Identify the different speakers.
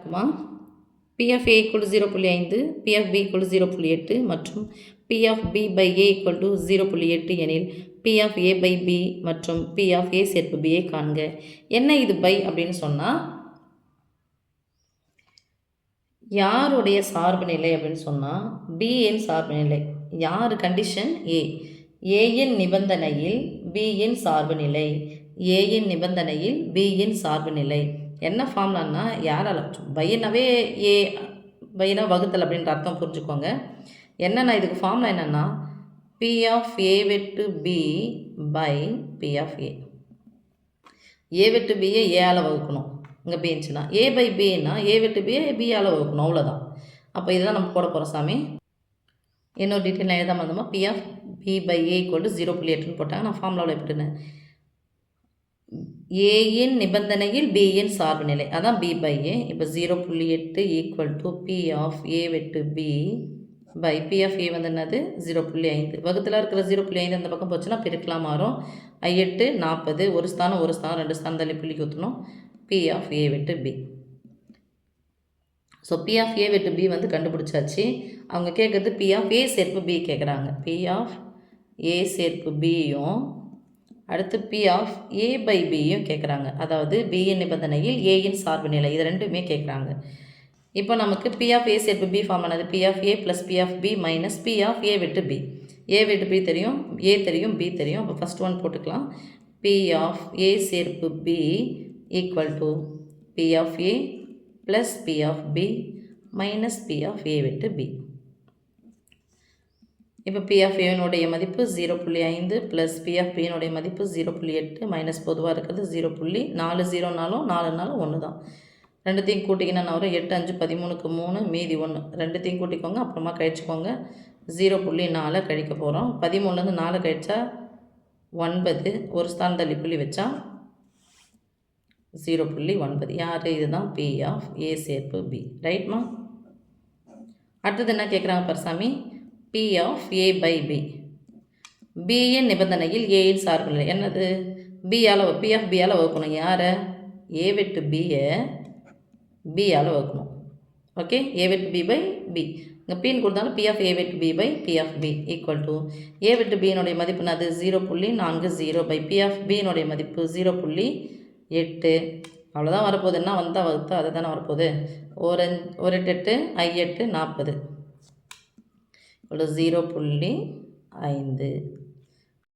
Speaker 1: இருக்குமா? P of A equal to 0.5, P of B equal to 0.8 மற்றும் P of B by A equal to 0.8 எனில் P of A by B மற்றும் P of A சேர்ப்பு B ஐ காண்க. என்ன இது by அப்படின்னு சொன்னால் யாருடைய சார்பு நிலை அப்படின்னு சொன்னால் B இன் சார்பு நிலை. யார் கண்டிஷன்? A. A இன் நிபந்தனையில் B இன் சார்பு நிலை. A இன் நிபந்தனையில் B இன் சார்பு நிலை. என்ன ஃபார்ம்லான்னா யாரால் பையனாவே ஏ பையனா வகுத்தல் அப்படின்ற அர்த்தம் புரிஞ்சுக்கோங்க. என்னென்னா இதுக்கு ஃபார்ம்லாம் என்னென்னா P of A வெட்டு B by P of A. A வெட்டு பியை ஏஆல் வகுக்கணும். இங்கே பி இருந்துச்சுன்னா A by Bனா A வெட்டு பியை பியால் வகுக்கணும், அவ்வளோதான். அப்போ இதெல்லாம் நம்ம போட போகிறோம் சாமி. இன்னொரு டீட்டெயில் நான் எழுதாமல் இருந்தோமா P of B by A equal to 0.8ன்னு போட்டாங்க. நான் ஃபார்முலாவில் எப்படின்னு ஏயின் நிபந்தனையில் B இன் சார்பு நிலை, அதான் B by A. இப்போ 0.8 equal to P of A வெட்டு B by P of A வந்து என்னது 0.5. வகுத்தில் இருக்கிற 0.5 அந்த பக்கம் போச்சுன்னா பெருக்கலாம் மாறும். 8 40, ஒரு ஸ்தானம் 2 ஸ்தானம் தள்ளி புள்ளி ஊற்றணும். P ஆஃப் A வெட்டு B. So P of A வெட்டு B வந்து கண்டுபிடிச்சாச்சு. அவங்க கேட்குறது P ஆஃப் A சேர்ப்பு B கேட்குறாங்க. P ஆஃப் A சேர்ப்பு Bயும் அடுத்து P ஆஃப் A பை பியும் கேட்குறாங்க. அதாவது B இன் நிபந்தனையில் A இன் சார்பு நிலை, இது ரெண்டுமே கேட்குறாங்க. இப்போ நமக்கு P ஆஃப் A சேர்ப்பு B ஃபார்ம் ஆனது P of A plus P of B minus P of A வெட்டு B. A வெட்டு B தெரியும், A தெரியும், B தெரியும். அப்போ ஃபஸ்ட் ஒன் போட்டுக்கலாம். P ஆஃப் A சேர்ப்பு B equal to P of A plus P of B minus P of A வெட்டு B. இப்போ P ஆஃப் ஏனுடைய மதிப்பு 0.5 ப்ளஸ் P ஆஃப் பியினுடைய மதிப்பு 0.8 மைனஸ் பொதுவாக இருக்கிறது 0.4. 0 நாலும் 1 தான். ரெண்டுத்தையும் கூட்டிங்கன்னா நான் வரும் 8 5 13க்கு 3 மீதி 1. ரெண்டுத்தையும் கூட்டிக்கோங்க, அப்புறமா கழிச்சுக்கோங்க. 0.4 கழிக்க போகிறோம். 13லேருந்து 4 கழிச்சா 9, ஒரு ஸ்தானம் தள்ளி புள்ளி வச்சா 0.9. யார்? இதுதான் P ஆஃப் A சேர்ப்பு B. ரைட்மா? அடுத்தது என்ன கேட்குறாங்க பரசாமி? P of A by B. B இன் நிபந்தனையில் A இன் சார்பு நிலை என்னது? P ஆஃப் B ஆல் வகுக்கணும். யாரை? A வெட்டு Bயை B ஆல் வகுக்கணும். ஓகே, A வெட்டு B by B. இங்கே Pன்னு கொடுத்தாலும் P ஆஃப் A வெட்டு B by P of B equal to A வெட்டு Bனுடைய மதிப்பு அது 0.40 பை P ஆஃப் Bனுடைய மதிப்பு 0.8. அவ்வளோதான் வரப்போகுது. என்ன வந்தால் வகுத்தா அது தானே வரப்போகுது. ஒரு 8 I 8 40 0.5.